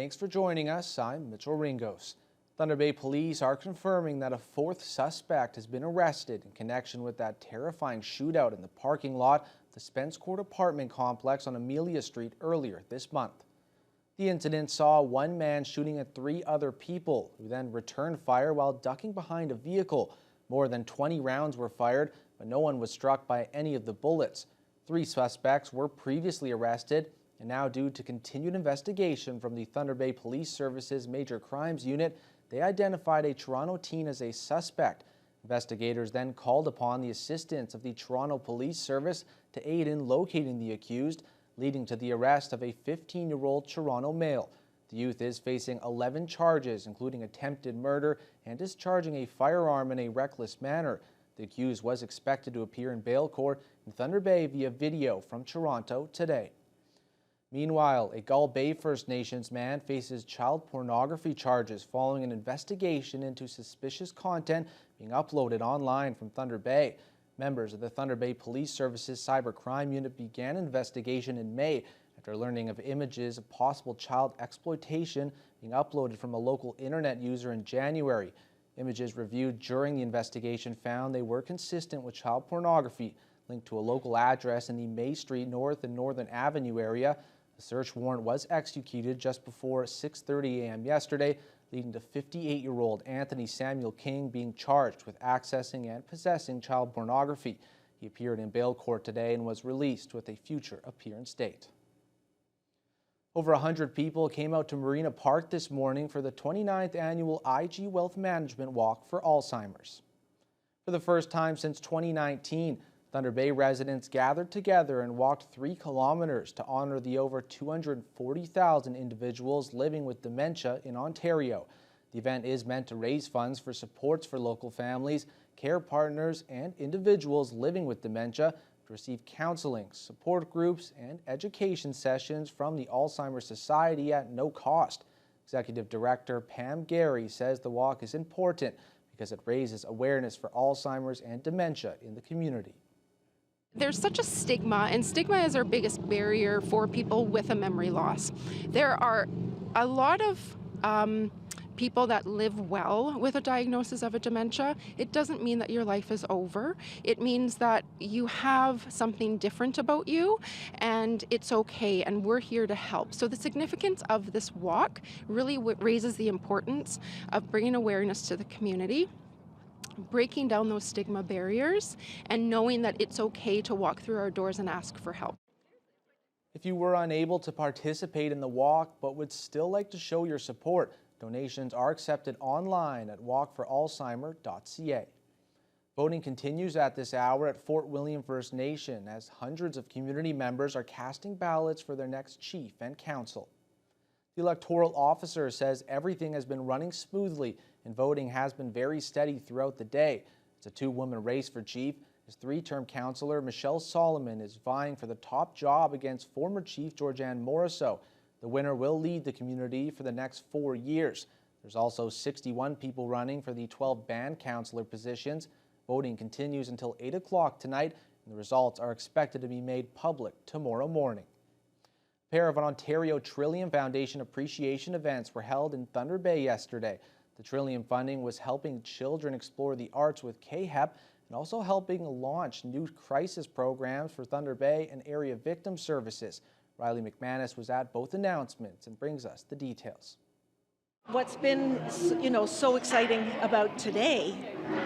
Thanks for joining us. I'm Mitchell Ringos. Thunder Bay Police are confirming that a fourth suspect has been arrested in connection with that terrifying shootout in the parking lot of the Spence Court apartment complex on Amelia Street earlier this month. The incident saw one man shooting at 3 other people who then returned fire while ducking behind a vehicle. More than 20 rounds were fired, but no one was struck by any of the bullets. 3 suspects were previously arrested, and now due to continued investigation from the Thunder Bay Police Service's Major Crimes Unit, they identified a Toronto teen as a suspect. Investigators then called upon the assistance of the Toronto Police Service to aid in locating the accused, leading to the arrest of a 15-year-old Toronto male. The youth is facing 11 charges, including attempted murder and discharging a firearm in a reckless manner. The accused was expected to appear in bail court in Thunder Bay via video from Toronto today. Meanwhile, a Gull Bay First Nations man faces child pornography charges following an investigation into suspicious content being uploaded online from Thunder Bay. Members of the Thunder Bay Police Service's Cybercrime Unit began an investigation in May after learning of images of possible child exploitation being uploaded from a local internet user in January. Images reviewed during the investigation found they were consistent with child pornography linked to a local address in the May Street North and Northern Avenue area. A search warrant was executed just before 6:30 a.m. yesterday, leading to 58-year-old Anthony Samuel King being charged with accessing and possessing child pornography. He appeared in bail court today and was released with a future appearance date. Over 100 people came out to Marina Park this morning for the 29th annual IG Wealth Management Walk for Alzheimer's. For the first time since 2019, Thunder Bay residents gathered together and walked 3 kilometers to honor the over 240,000 individuals living with dementia in Ontario. The event is meant to raise funds for supports for local families, care partners, and individuals living with dementia to receive counseling, support groups, and education sessions from the Alzheimer's Society at no cost. Executive Director Pam Gary says the walk is important because it raises awareness for Alzheimer's and dementia in the community. There's such a stigma, and stigma is our biggest barrier for people with a memory loss. There are a lot of people that live well with a diagnosis of a dementia. It doesn't mean that your life is over. It means that you have something different about you, and it's okay, and we're here to help. So the significance of this walk really raises the importance of bringing awareness to the community, breaking down those stigma barriers, and knowing that it's okay to walk through our doors and ask for help. If you were unable to participate in the walk but would still like to show your support, donations are accepted online at walkforalzheimer.ca. Voting continues at this hour at Fort William First Nation as hundreds of community members are casting ballots for their next chief and council. The electoral officer says everything has been running smoothly and voting has been very steady throughout the day. It's a 2-woman race for chief as 3-term councillor Michelle Solomon is vying for the top job against former chief Georgianne Morisseau. The winner will lead the community for the next 4 years. There's also 61 people running for the 12 band councillor positions. Voting continues until 8 o'clock tonight, and the results are expected to be made public tomorrow morning. A pair of Ontario Trillium Foundation appreciation events were held in Thunder Bay yesterday. The Trillium funding was helping children explore the arts with KHEP and also helping launch new crisis programs for Thunder Bay and area victim services. Riley McManus was at both announcements and brings us the details. What's been, so exciting about today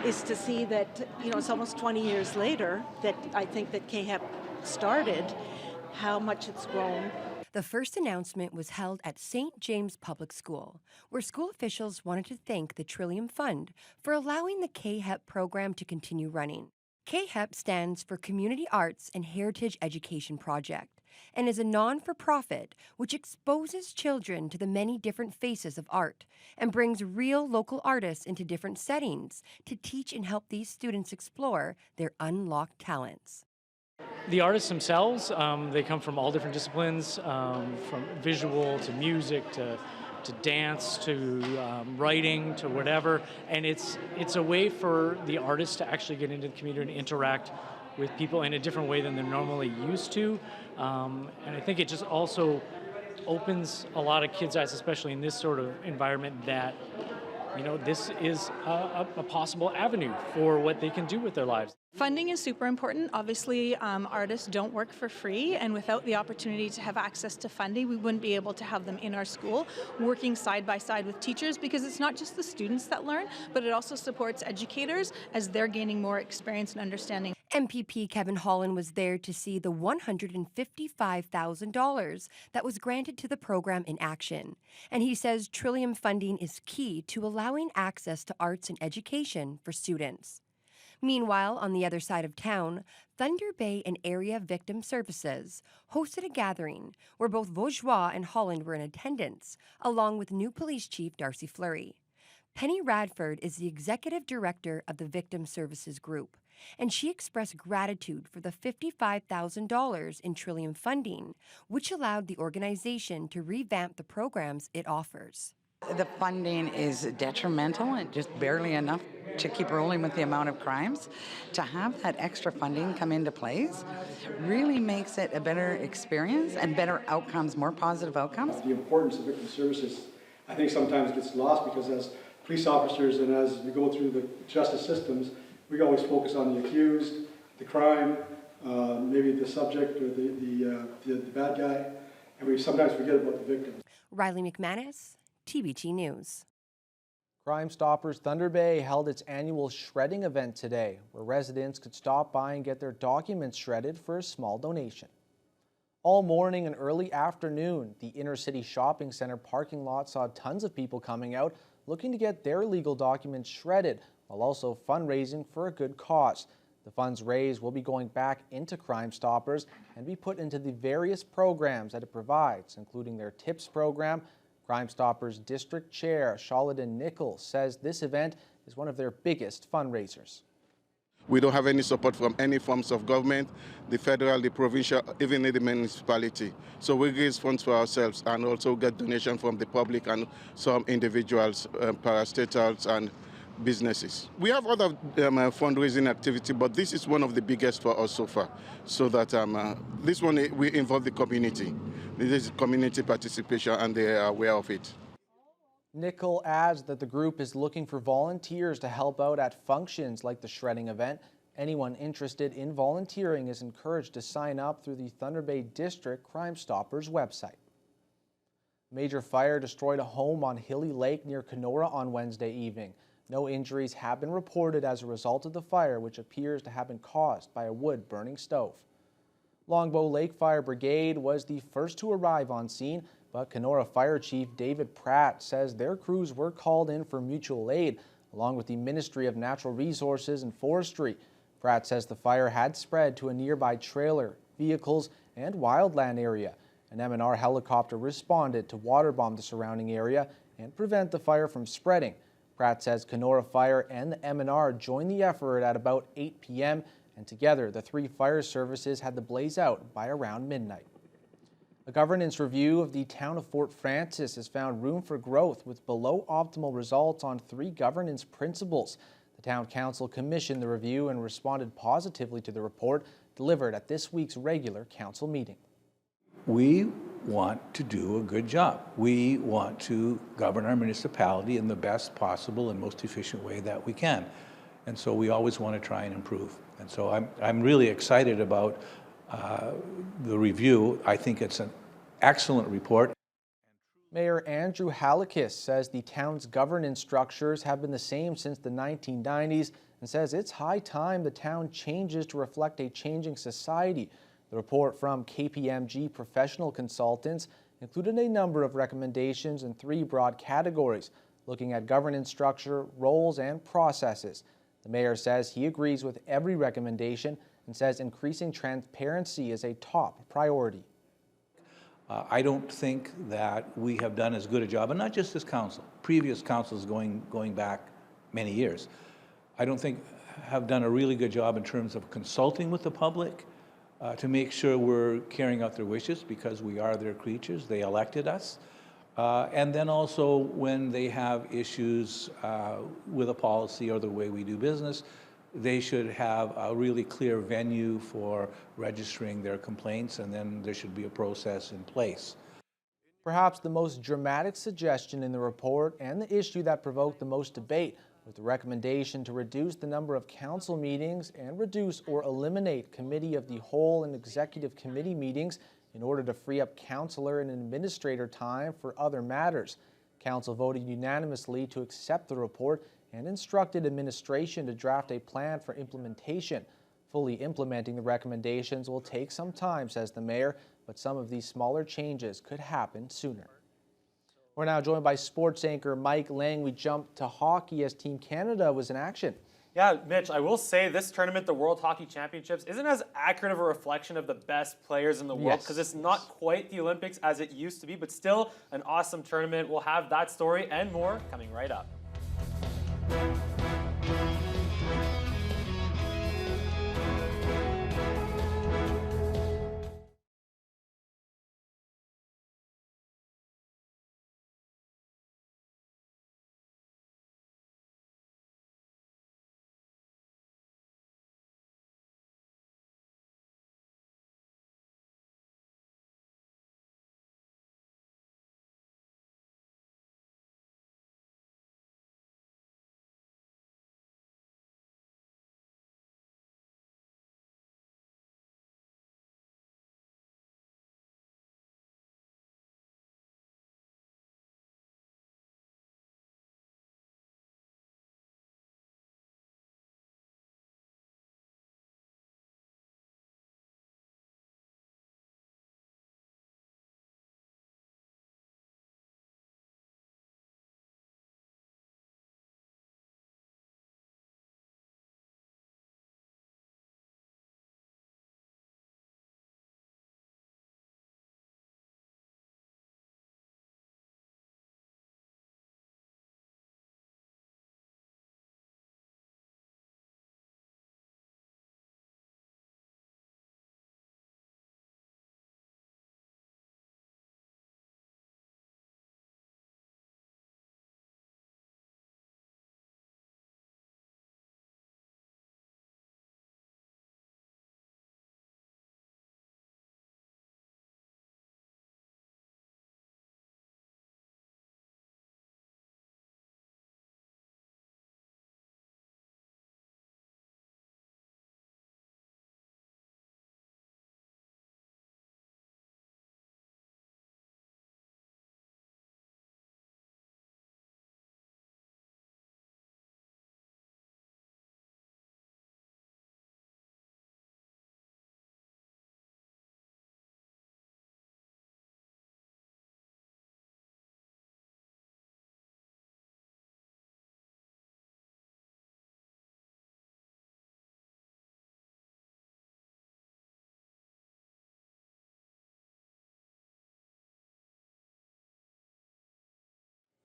is to see that, it's almost 20 years later that I think that KHEP started, how much it's grown. The first announcement was held at St. James Public School, where school officials wanted to thank the Trillium Fund for allowing the KHEP program to continue running. KHEP stands for Community Arts and Heritage Education Project and is a non-for-profit which exposes children to the many different faces of art and brings real local artists into different settings to teach and help these students explore their unlocked talents. The artists themselves, they come from all different disciplines, from visual to music to dance to writing to whatever, and it's a way for the artists to actually get into the community and interact with people in a different way than they're normally used to, and I think it just also opens a lot of kids' eyes, especially in this sort of environment, that this is a possible avenue for what they can do with their lives. Funding is super important. Obviously, artists don't work for free, and without the opportunity to have access to funding, we wouldn't be able to have them in our school working side by side with teachers, because it's not just the students that learn, but it also supports educators as they're gaining more experience and understanding. MPP Kevin Holland was there to see the $155,000 that was granted to the program in action. And he says Trillium funding is key to allowing access to arts and education for students. Meanwhile, on the other side of town, Thunder Bay and Area Victim Services hosted a gathering where both Vaugeois and Holland were in attendance, along with new Police Chief Darcy Fleury. Penny Radford is the Executive Director of the Victim Services Group, and she expressed gratitude for the $55,000 in Trillium funding, which allowed the organization to revamp the programs it offers. The funding is detrimental and just barely enough to keep rolling with the amount of crimes. To have that extra funding come into place really makes it a better experience and better outcomes, more positive outcomes. The importance of victim services, I think, sometimes gets lost, because as police officers and as we go through the justice systems, we always focus on the accused, the crime, maybe the subject or the bad guy, and we sometimes forget about the victim. Riley McManus, TBT News. Crime Stoppers Thunder Bay held its annual shredding event today, where residents could stop by and get their documents shredded for a small donation. All morning and early afternoon, the inner city shopping center parking lot saw tons of people coming out looking to get their legal documents shredded, while also fundraising for a good cause. The funds raised will be going back into Crime Stoppers and be put into the various programs that it provides, including their TIPS program. Crime Stoppers District Chair Shaladin Nichols says this event is one of their biggest fundraisers. We don't have any support from any forms of government, the federal, the provincial, even the municipality. So we raise funds for ourselves and also get donations from the public and some individuals, parastatals and businesses. We have other fundraising activity, but this is one of the biggest for us so far. So that this one, we involve the community. This is community participation and they are aware of it. Nickel adds that the group is looking for volunteers to help out at functions like the shredding event. Anyone interested in volunteering is encouraged to sign up through the Thunder Bay District Crime Stoppers website. A major fire destroyed a home on Hilly Lake near Kenora on Wednesday evening. No injuries have been reported as a result of the fire, which appears to have been caused by a wood-burning stove. Longbow Lake Fire Brigade was the first to arrive on scene, but Kenora Fire Chief David Pratt says their crews were called in for mutual aid, along with the Ministry of Natural Resources and Forestry. Pratt says the fire had spread to a nearby trailer, vehicles, and wildland area. An M&R helicopter responded to waterbomb the surrounding area and prevent the fire from spreading. Pratt says Kenora Fire and the M&R joined the effort at about 8 p.m., and together the three fire services had the blaze out by around midnight. A governance review of the town of Fort Frances has found room for growth with below optimal results on 3 governance principles. The town council commissioned the review and responded positively to the report delivered at this week's regular council meeting. We want to do a good job. We want to govern our municipality in the best possible and most efficient way that we can. And so we always want to try and improve. And so I'm really excited about the review. I think it's an excellent report. Mayor Andrew Halakis says the town's governance structures have been the same since the 1990s and says it's high time the town changes to reflect a changing society. The report from KPMG Professional Consultants included a number of recommendations in 3 broad categories, looking at governance structure, roles, and processes. The mayor says he agrees with every recommendation and says increasing transparency is a top priority. I don't think that we have done as good a job, and not just this council, previous councils going back many years, I don't think have done a really good job in terms of consulting with the public to make sure we're carrying out their wishes, because we are their creatures, they elected us. And then also when they have issues with a policy or the way we do business, they should have a really clear venue for registering their complaints, and then there should be a process in place. Perhaps the most dramatic suggestion in the report and the issue that provoked the most debate was the recommendation to reduce the number of council meetings and reduce or eliminate committee of the whole and executive committee meetings in order to free up councillor and administrator time for other matters. Council voted unanimously to accept the report and instructed administration to draft a plan for implementation. Fully implementing the recommendations will take some time, says the mayor, but some of these smaller changes could happen sooner. We're now joined by sports anchor Mike Lang. We jump to hockey as Team Canada was in action. Yeah, Mitch, I will say this tournament, the World Hockey Championships, isn't as accurate of a reflection of the best players in the world because it's not quite the Olympics as it used to be, but still an awesome tournament. We'll have that story and more coming right up.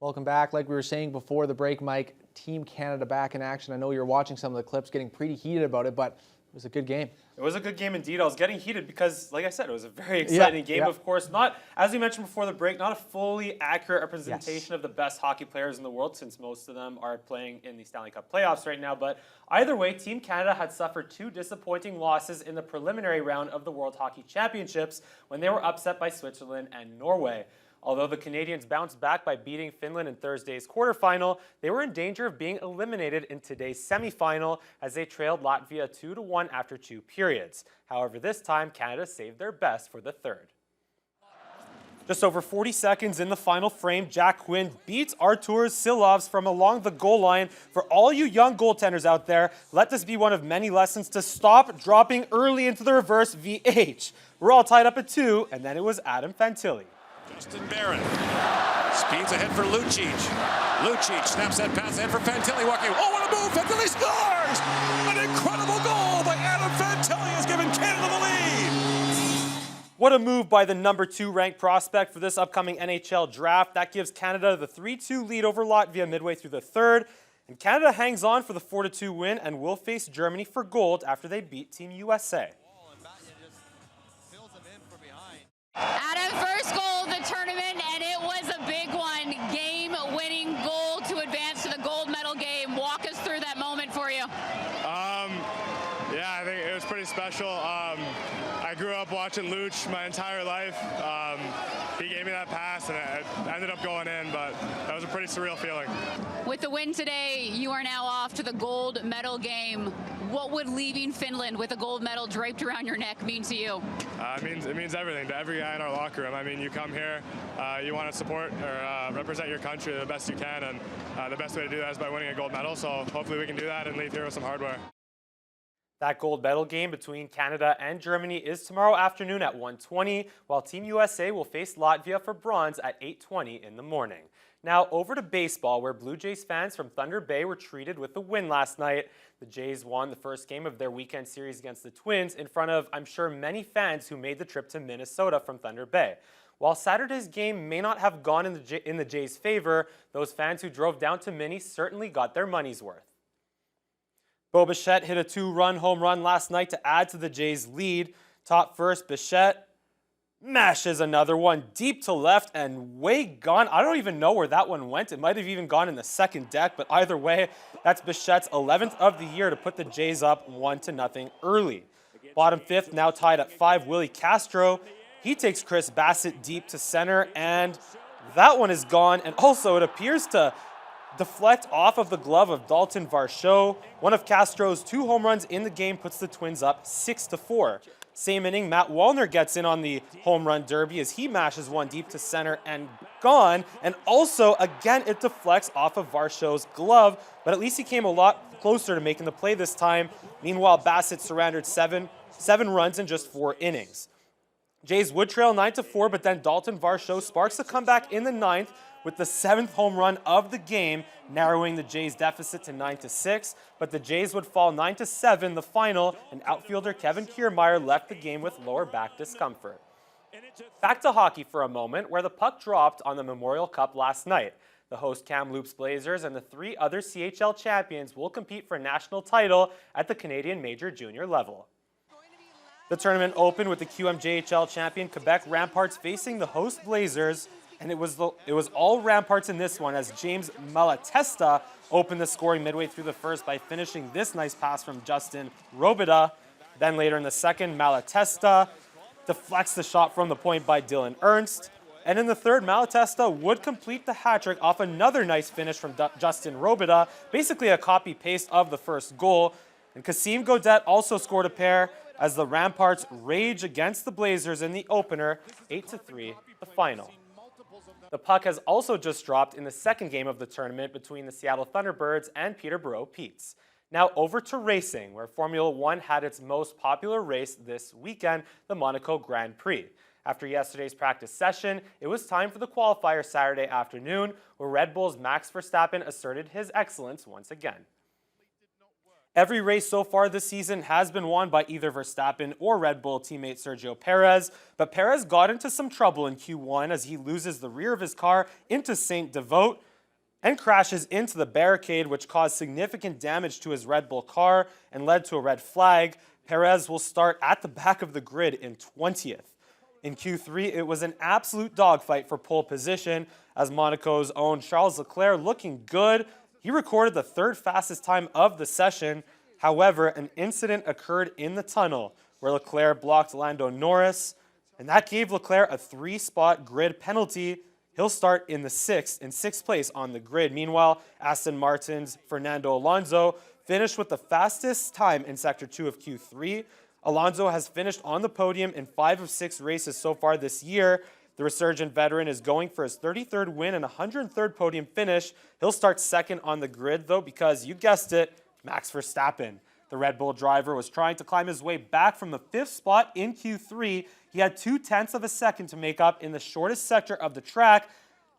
Welcome back. Like we were saying before the break, Mike, Team Canada back in action. I know you're watching some of the clips, getting pretty heated about it, but it was a good game. It was a good game indeed. I was getting heated because, like I said, it was a very exciting game. Of course, not, as we mentioned before the break, not a fully accurate representation of the best hockey players in the world, since most of them are playing in the Stanley Cup playoffs right now. But either way, Team Canada had suffered 2 disappointing losses in the preliminary round of the World Hockey Championships when they were upset by Switzerland and Norway. Although the Canadians bounced back by beating Finland in Thursday's quarterfinal, they were in danger of being eliminated in today's semifinal as they trailed Latvia 2-1 after 2 periods. However, this time, Canada saved their best for the third. Just over 40 seconds in the final frame, Jack Quinn beats Arturs Silovs from along the goal line. For all you young goaltenders out there, let this be one of many lessons to stop dropping early into the reverse VH. We're all tied up at 2, and then it was Adam Fantilli. Justin Barron speeds ahead for Lucic. Lucic snaps that pass ahead for Fantilli walking. Oh, what a move! Fantilli scores! An incredible goal by Adam Fantilli has given Canada the lead. What a move by the number 2 ranked prospect for this upcoming NHL draft. That gives Canada the 3-2 lead over Latvia midway through the third. And Canada hangs on for the 4-2 win and will face Germany for gold after they beat Team USA. Adam, first goal of the tournament, and it was a big one. Game-winning goal to advance to the gold medal game. Walk us through that moment for you. Yeah, I think it was pretty special. I grew up up watching Luch my entire life. He gave me that pass, and I ended up going in, but that was a pretty surreal feeling. With the win today, you are now off to the gold medal game. What would leaving Finland with a gold medal draped around your neck mean to you? It means everything to every guy in our locker room. I mean, you come here, you want to support or represent your country the best you can, and the best way to do that is by winning a gold medal. So hopefully we can do that and leave here with some hardware. That gold medal game between Canada and Germany is tomorrow afternoon at 1:20, while Team USA will face Latvia for bronze at 8:20 in the morning. Now over to baseball, where Blue Jays fans from Thunder Bay were treated with the win last night. The Jays won the first game of their weekend series against the Twins in front of, I'm sure, many fans who made the trip to Minnesota from Thunder Bay. While Saturday's game may not have gone in the Jays' favor, those fans who drove down to Minnie certainly got their money's worth. Bo Bichette hit a 2-run home run last night to add to the Jays' lead. Top first, Bichette mashes another one deep to left and way gone. I don't even know where that one went. It might have even gone in the second deck, but either way, that's Bichette's 11th of the year to put the Jays up 1-0 early. Bottom fifth, now tied at 5, Willie Castro. He takes Chris Bassett deep to center, and that one is gone. And also, it appears to deflect off of the glove of Dalton Varsho. One of Castro's 2 home runs in the game puts the Twins up 6-4. Same inning, Matt Wallner gets in on the home run derby as he mashes one deep to center and gone. And also, again, it deflects off of Varsho's glove, but at least he came a lot closer to making the play this time. Meanwhile, Bassett surrendered seven runs in just 4 innings. Jays would trail 9-4, but then Dalton Varsho sparks a comeback in the 9th with the 7th home run of the game, narrowing the Jays' deficit to 9-6. But the Jays would fall 9-7 the final, and outfielder Kevin Kiermaier left the game with lower back discomfort. Back to hockey for a moment, where the puck dropped on the Memorial Cup last night. The host Kamloops Blazers and the 3 other CHL champions will compete for a national title at the Canadian Major Junior level. The tournament opened with the QMJHL champion Quebec Ramparts facing the host Blazers, and it was all Ramparts in this one as James Malatesta opened the scoring midway through the first by finishing this nice pass from Justin Robida. Then later in the second, Malatesta deflects the shot from the point by Dylan Ernst. And in the third, Malatesta would complete the hat trick off another nice finish from Justin Robida, basically a copy-paste of the first goal. And Kasim Godet also scored a pair as the Ramparts rage against the Blazers in the opener, 8-3, the final. The puck has also just dropped in the second game of the tournament between the Seattle Thunderbirds and Peterborough Petes. Now over to racing, where Formula One had its most popular race this weekend, the Monaco Grand Prix. After yesterday's practice session, it was time for the qualifier Saturday afternoon, where Red Bull's Max Verstappen asserted his excellence once again. Every race so far this season has been won by either Verstappen or Red Bull teammate Sergio Perez, but Perez got into some trouble in Q1 as he loses the rear of his car into Saint Devote and crashes into the barricade, which caused significant damage to his Red Bull car and led to a red flag. Perez will start at the back of the grid in 20th. In Q3, it was an absolute dogfight for pole position as Monaco's own Charles Leclerc looking good. He recorded the 3rd fastest time of the session. However, an incident occurred in the tunnel where Leclerc blocked Lando Norris, and that gave Leclerc a 3-spot grid penalty. He'll start in sixth place on the grid. Meanwhile, Aston Martin's Fernando Alonso finished with the fastest time in Sector 2 of Q3. Alonso has finished on the podium in 5 of 6 races so far this year. The resurgent veteran is going for his 33rd win and 103rd podium finish. He'll start second on the grid, though, because you guessed it, Max Verstappen. The Red Bull driver was trying to climb his way back from the 5th spot in Q3. He had 0.2 of a second to make up in the shortest sector of the track.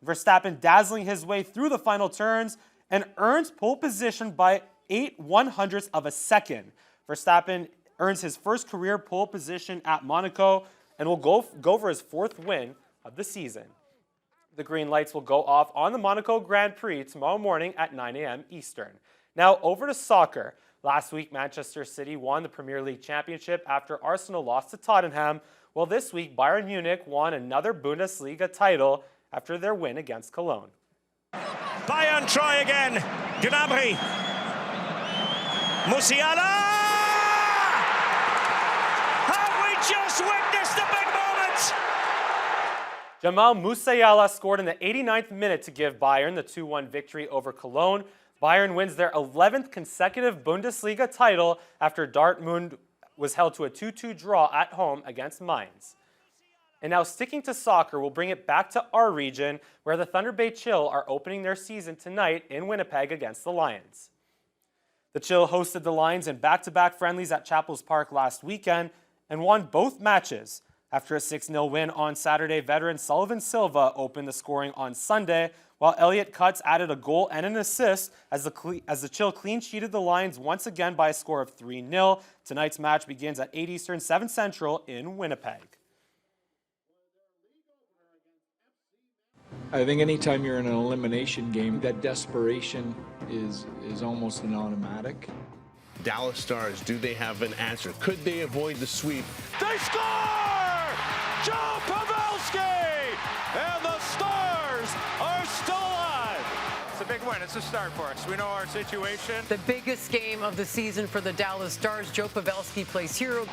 Verstappen dazzling his way through the final turns and earns pole position by 0.08 of a second. Verstappen earns his first career pole position at Monaco and will go for his 4th win of the season. The green lights will go off on the Monaco Grand Prix tomorrow morning at 9 a.m. Eastern. Now over to soccer. Last week, Manchester City won the Premier League championship after Arsenal lost to Tottenham. Well, this week, Bayern Munich won another Bundesliga title after their win against Cologne. Bayern try again. Gnabry. Musiala! Have we just just witnessed a big moment. Jamal Musiala scored in the 89th minute to give Bayern the 2-1 victory over Cologne. Bayern wins their 11th consecutive Bundesliga title after Dortmund was held to a 2-2 draw at home against Mainz. And now sticking to soccer, we'll bring it back to our region where the Thunder Bay Chill are opening their season tonight in Winnipeg against the Lions. The Chill hosted the Lions in back-to-back friendlies at Chapels Park last weekend and won both matches. After a 6-0 win on Saturday, veteran Sullivan Silva opened the scoring on Sunday, while Elliot Cutts added a goal and an assist as the Chill clean-sheeted the Lions once again by a score of 3-0. Tonight's match begins at 8 Eastern, 7 Central in Winnipeg. I think anytime you're in an elimination game, that desperation is almost an automatic. Dallas Stars, do they have an answer? Could they avoid the sweep? They score! Joe Pavelski! And the Stars are still alive. It's a big win. It's a start for us. We know our situation. The biggest game of the season for the Dallas Stars. Joe Pavelski plays hero.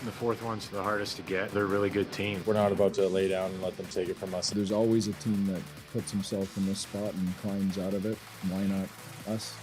The fourth one's the hardest to get. They're a really good team. We're not about to lay down and let them take it from us. There's always a team that puts himself in this spot and climbs out of it. Why not us?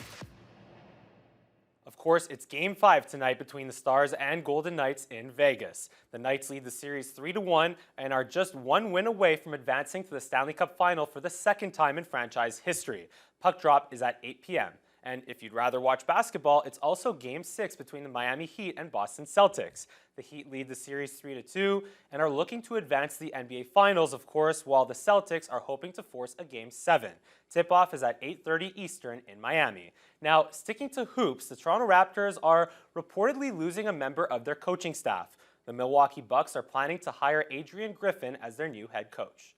Of course, it's Game 5 tonight between the Stars and Golden Knights in Vegas. The Knights lead the series 3-1 and are just one win away from advancing to the Stanley Cup Final for the second time in franchise history. Puck drop is at 8 p.m. And if you'd rather watch basketball, it's also Game 6 between the Miami Heat and Boston Celtics. The Heat lead the series 3-2 and are looking to advance to the NBA Finals, of course, while the Celtics are hoping to force a Game 7. Tip-off is at 8:30 Eastern in Miami. Now, sticking to hoops, the Toronto Raptors are reportedly losing a member of their coaching staff. The Milwaukee Bucks are planning to hire Adrian Griffin as their new head coach.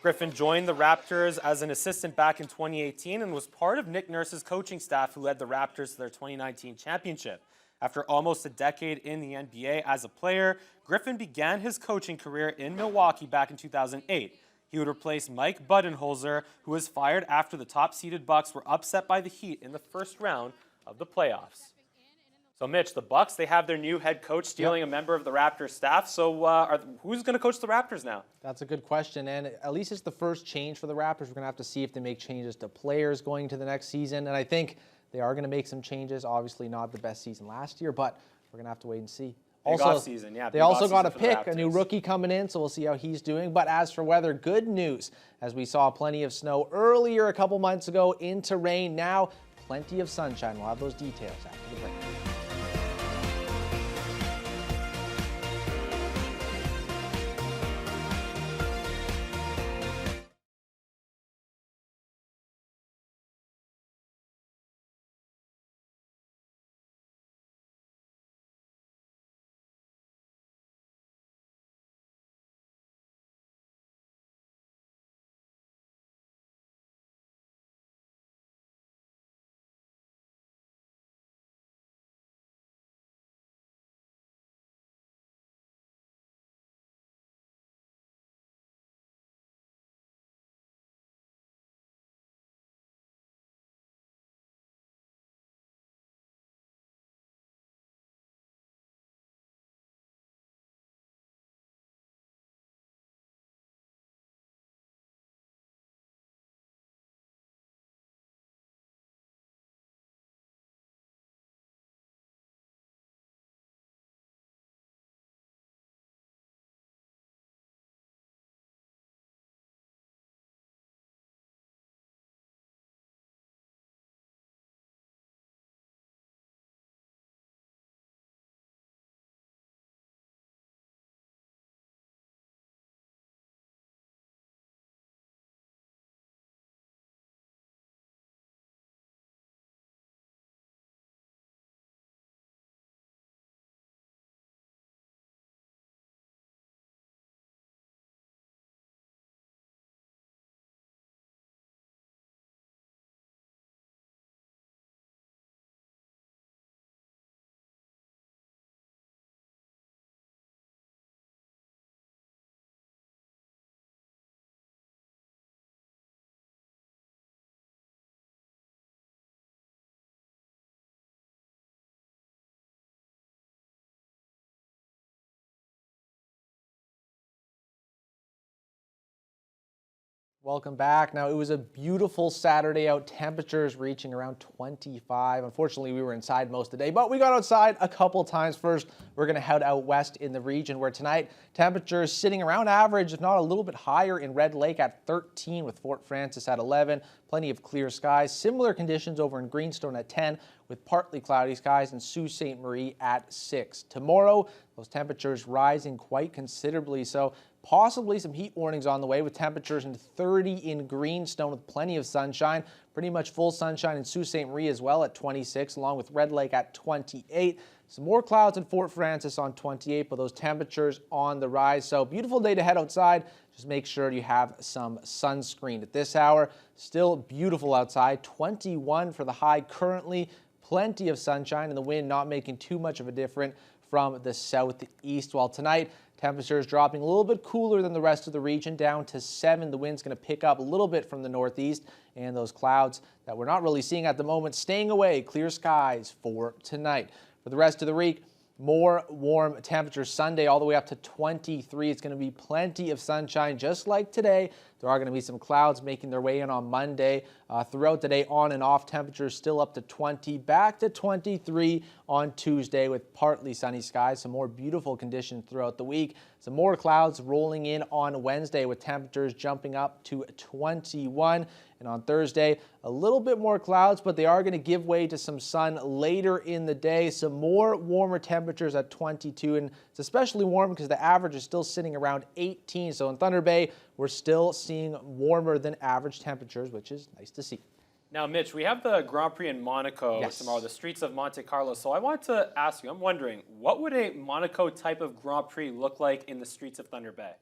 Griffin joined the Raptors as an assistant back in 2018 and was part of Nick Nurse's coaching staff who led the Raptors to their 2019 championship. After almost a decade in the NBA as a player, Griffin began his coaching career in Milwaukee back in 2008. He would replace Mike Budenholzer, who was fired after the top-seeded Bucks were upset by the Heat in the first round of the playoffs. So, Mitch, the Bucks, they have their new head coach stealing a member of the Raptors staff. So who's going to coach the Raptors now? That's a good question, and at least it's the first change for the Raptors. We're going to have to see if they make changes to players going to the next season, and I think they are going to make some changes. Obviously not the best season last year, but we're going to have to wait and see. Big off-season, yeah. They also got to pick a new rookie coming in, so we'll see how he's doing. But as for weather, good news. As we saw plenty of snow earlier a couple months ago into rain, now plenty of sunshine. We'll have those details after the break. Welcome back. Now, it was a beautiful Saturday out, temperatures reaching around 25. Unfortunately, we were inside most of the day, but we got outside a couple times. First, we're going to head out west in the region where tonight temperatures sitting around average, if not a little bit higher in Red Lake at 13 with Fort Frances at 11. Plenty of clear skies. Similar conditions over in Greenstone at 10 with partly cloudy skies, and Sault Ste. Marie at 6. Tomorrow, those temperatures rising quite considerably, so possibly some heat warnings on the way with temperatures in 30 in Greenstone with plenty of sunshine. Pretty much full sunshine in Sault Ste. Marie as well at 26, along with Red Lake at 28. Some more clouds in Fort Frances on 28, but those temperatures on the rise. So beautiful day to head outside. Just make sure you have some sunscreen at this hour. Still beautiful outside. 21 for the high currently. Plenty of sunshine and the wind not making too much of a difference from the southeast. While tonight, temperatures dropping a little bit cooler than the rest of the region, down to 7. The wind's going to pick up a little bit from the northeast, and those clouds that we're not really seeing at the moment staying away. Clear skies for tonight. For the rest of the week, more warm temperatures Sunday all the way up to 23. It's going to be plenty of sunshine just like today. There are going to be some clouds making their way in on Monday. Throughout the day, on and off, temperatures still up to 20, back to 23 on Tuesday with partly sunny skies. Some more beautiful conditions throughout the week. Some more clouds rolling in on Wednesday with temperatures jumping up to 21. And on Thursday, a little bit more clouds, but they are going to give way to some sun later in the day. Some more warmer temperatures at 22, and it's especially warm because the average is still sitting around 18. So in Thunder Bay, we're still seeing warmer than average temperatures, which is nice to see. Now, Mitch, we have the Grand Prix in Monaco tomorrow, the streets of Monte Carlo. So I want to ask you, I'm wondering, what would a Monaco type of Grand Prix look like in the streets of Thunder Bay?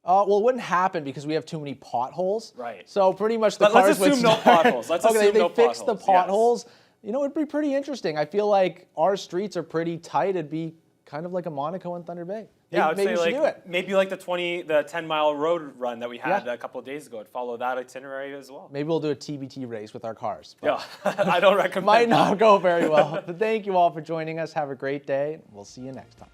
Well, it wouldn't happen because we have too many potholes. Right. So pretty much the But cars let's assume no potholes. Let's assume they no fix the potholes. potholes. You know, it'd be pretty interesting. I feel like our streets are pretty tight. It'd be kind of like a Monaco and Thunder Bay. Yeah, maybe I would we say should do it. maybe like the 10-mile road run that we had a couple of days ago. It'd follow that itinerary as well. Maybe we'll do a TBT race with our cars. Yeah, I don't recommend Might that. not go very well. But thank you all for joining us. Have a great day. We'll see you next time.